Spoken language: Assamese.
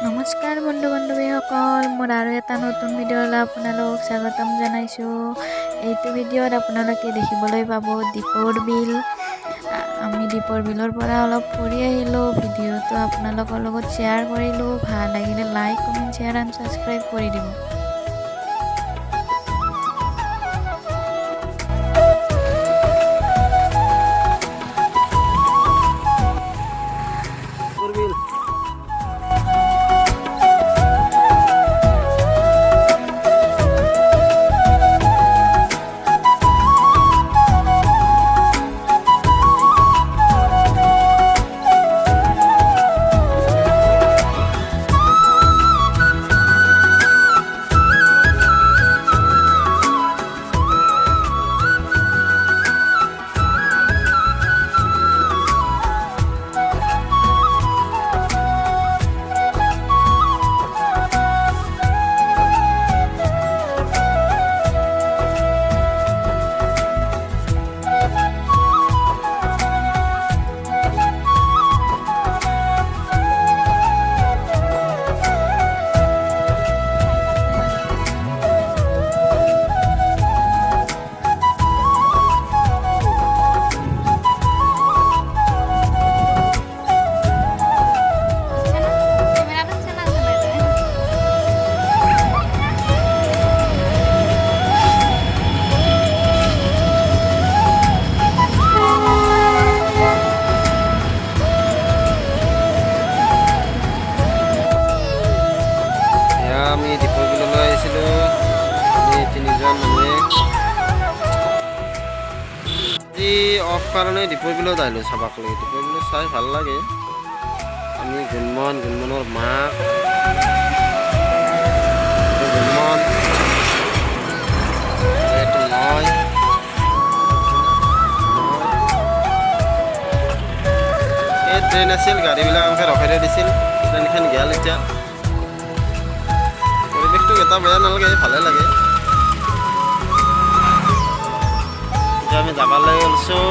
নমস্কাৰ বন্ধু বান্ধৱীসকল, মোৰ আৰু এটা নতুন ভিডিঅ'লৈ আপোনালোকক স্বাগতম জনাইছোঁ। এইটো ভিডিঅ'ত আপোনালোকে দেখিবলৈ পাব দীপৰ বিল। আমি দীপৰ বিলৰ পৰা অলপ ফুৰি আহিলোঁ। ভিডিঅ'টো আপোনালোকৰ লগত শ্বেয়াৰ কৰিলোঁ। ভাল লাগিলে like, comment, share and subscribe কৰি দিব। আমি দীপৰ বিললৈ আহিছিলোঁ। আমি তিনিজন মানুহে আজি অফ কাৰণে দীপৰ বিলত আহিলোঁ চাবাক লাগে। দীপৰ বিলত চাই ভাল লাগে। আমি গুণমনৰ মাক গুণমন এইটো মই এই ট্ৰেইন আছিল, গাড়ীবিলাক আমাকে ৰখাই দিছিল। ট্ৰেইনখন গেল এতিয়া। পৰিৱেশটো এটা বেয়া নালাগে, ভালে লাগে। এতিয়া আমি যাবলৈ ওলাইছোঁ